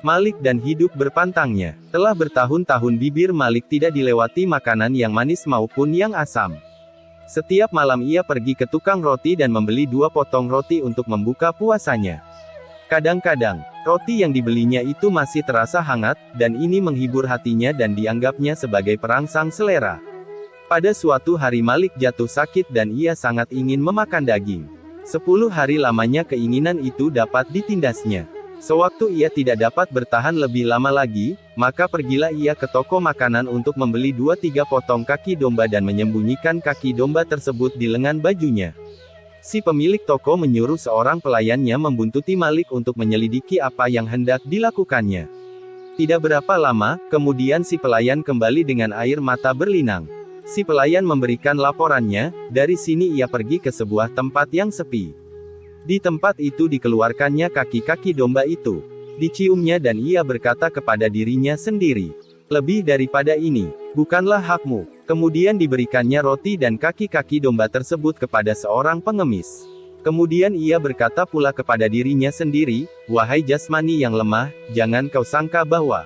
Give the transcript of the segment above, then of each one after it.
Malik dan hidup berpantangnya. Telah bertahun-tahun bibir Malik tidak dilewati makanan yang manis maupun yang asam. Setiap malam ia pergi ke tukang roti dan membeli 2 potong roti untuk membuka puasanya. Kadang-kadang, roti yang dibelinya itu masih terasa hangat, dan ini menghibur hatinya dan dianggapnya sebagai perangsang selera. Pada suatu hari Malik jatuh sakit dan ia sangat ingin memakan daging. 10 hari lamanya keinginan itu dapat ditindasnya. Sewaktu ia tidak dapat bertahan lebih lama lagi, maka pergilah ia ke toko makanan untuk membeli 2-3 potong kaki domba dan menyembunyikan kaki domba tersebut di lengan bajunya. Si pemilik toko menyuruh seorang pelayannya membuntuti Malik untuk menyelidiki apa yang hendak dilakukannya. Tidak berapa lama, kemudian si pelayan kembali dengan air mata berlinang. Si pelayan memberikan laporannya, dari sini ia pergi ke sebuah tempat yang sepi. Di tempat itu dikeluarkannya kaki-kaki domba itu. Diciumnya dan ia berkata kepada dirinya sendiri, "Lebih daripada ini, bukanlah hakmu." Kemudian diberikannya roti dan kaki-kaki domba tersebut kepada seorang pengemis. Kemudian ia berkata pula kepada dirinya sendiri, "Wahai jasmani yang lemah, jangan kau sangka bahwa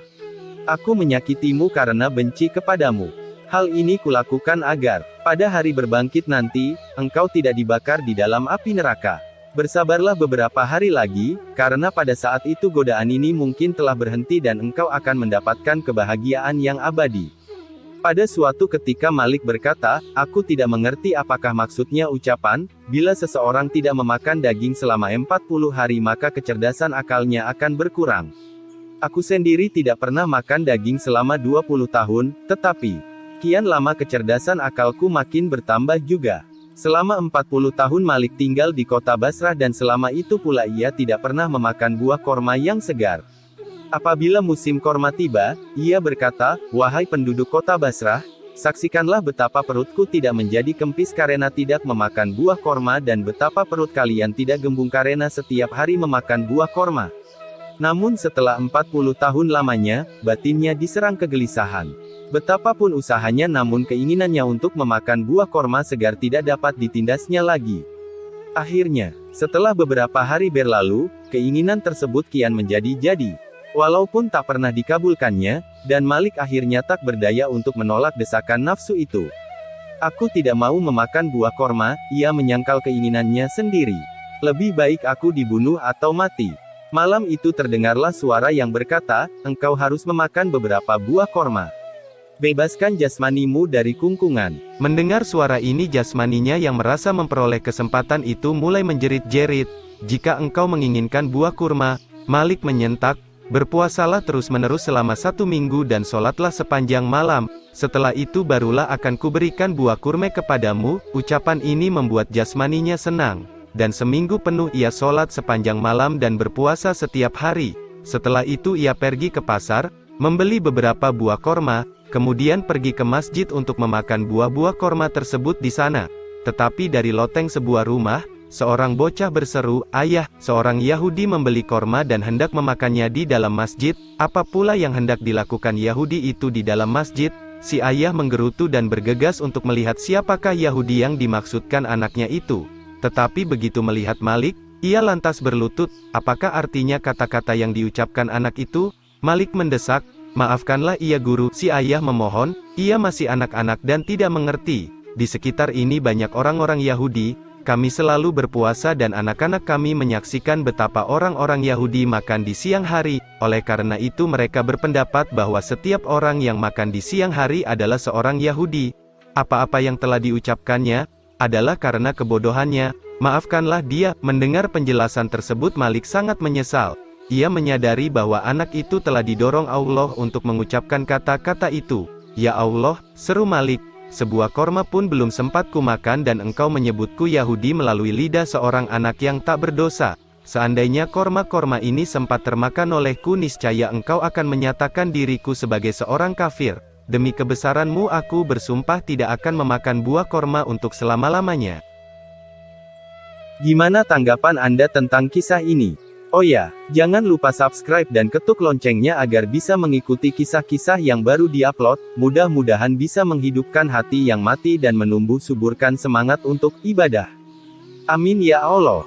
aku menyakitimu karena benci kepadamu. Hal ini kulakukan agar, pada hari berbangkit nanti, engkau tidak dibakar di dalam api neraka. Bersabarlah beberapa hari lagi, karena pada saat itu godaan ini mungkin telah berhenti dan engkau akan mendapatkan kebahagiaan yang abadi." Pada suatu ketika Malik berkata, "Aku tidak mengerti apakah maksudnya ucapan, bila seseorang tidak memakan daging selama 40 hari maka kecerdasan akalnya akan berkurang. Aku sendiri tidak pernah makan daging selama 20 tahun, tetapi kian lama kecerdasan akalku makin bertambah juga." Selama 40 tahun Malik tinggal di kota Basrah dan selama itu pula ia tidak pernah memakan buah korma yang segar. Apabila musim korma tiba, ia berkata, "Wahai penduduk kota Basrah, saksikanlah betapa perutku tidak menjadi kempis karena tidak memakan buah korma dan betapa perut kalian tidak gembung karena setiap hari memakan buah korma." Namun setelah 40 tahun lamanya, batinnya diserang kegelisahan. Betapapun usahanya namun keinginannya untuk memakan buah korma segar tidak dapat ditindasnya lagi. Akhirnya, setelah beberapa hari berlalu, keinginan tersebut kian menjadi-jadi. Walaupun tak pernah dikabulkannya, dan Malik akhirnya tak berdaya untuk menolak desakan nafsu itu. "Aku tidak mau memakan buah korma," ia menyangkal keinginannya sendiri. "Lebih baik aku dibunuh atau mati." Malam itu terdengarlah suara yang berkata, "Engkau harus memakan beberapa buah korma. Bebaskan jasmanimu dari kungkungan." Mendengar suara ini jasmaninya yang merasa memperoleh kesempatan itu mulai menjerit-jerit, "Jika engkau menginginkan buah kurma," Malik menyentak, "berpuasalah terus-menerus selama 1 minggu dan sholatlah sepanjang malam, setelah itu barulah akan kuberikan buah kurma kepadamu." Ucapan ini membuat jasmaninya senang, dan seminggu penuh ia sholat sepanjang malam dan berpuasa setiap hari. Setelah itu ia pergi ke pasar, membeli beberapa buah korma, kemudian pergi ke masjid untuk memakan buah-buah korma tersebut di sana. Tetapi dari loteng sebuah rumah, seorang bocah berseru, "Ayah, seorang Yahudi membeli korma dan hendak memakannya di dalam masjid." Apa pula yang hendak dilakukan Yahudi itu di dalam masjid? Si ayah menggerutu dan bergegas untuk melihat siapakah Yahudi yang dimaksudkan anaknya itu. Tetapi begitu melihat Malik, ia lantas berlutut. Apakah artinya kata-kata yang diucapkan anak itu? Malik mendesak, "Maafkanlah ia guru." Si ayah memohon, "Ia masih anak-anak dan tidak mengerti. Di sekitar ini banyak orang-orang Yahudi, kami selalu berpuasa dan anak-anak kami menyaksikan betapa orang-orang Yahudi makan di siang hari, oleh karena itu mereka berpendapat bahwa setiap orang yang makan di siang hari adalah seorang Yahudi. Apa-apa yang telah diucapkannya, adalah karena kebodohannya. Maafkanlah dia." Mendengar penjelasan tersebut Malik sangat menyesal. Ia menyadari bahwa anak itu telah didorong Allah untuk mengucapkan kata-kata itu. "Ya Allah," seru Malik, "sebuah korma pun belum sempat kumakan dan engkau menyebutku Yahudi melalui lidah seorang anak yang tak berdosa. Seandainya korma-korma ini sempat termakan olehku niscaya engkau akan menyatakan diriku sebagai seorang kafir. Demi kebesaranmu aku bersumpah tidak akan memakan buah korma untuk selama-lamanya." Gimana tanggapan Anda tentang kisah ini? Oh ya, jangan lupa subscribe dan ketuk loncengnya agar bisa mengikuti kisah-kisah yang baru diupload. Mudah-mudahan bisa menghidupkan hati yang mati dan menumbuh suburkan semangat untuk ibadah. Amin ya Allah.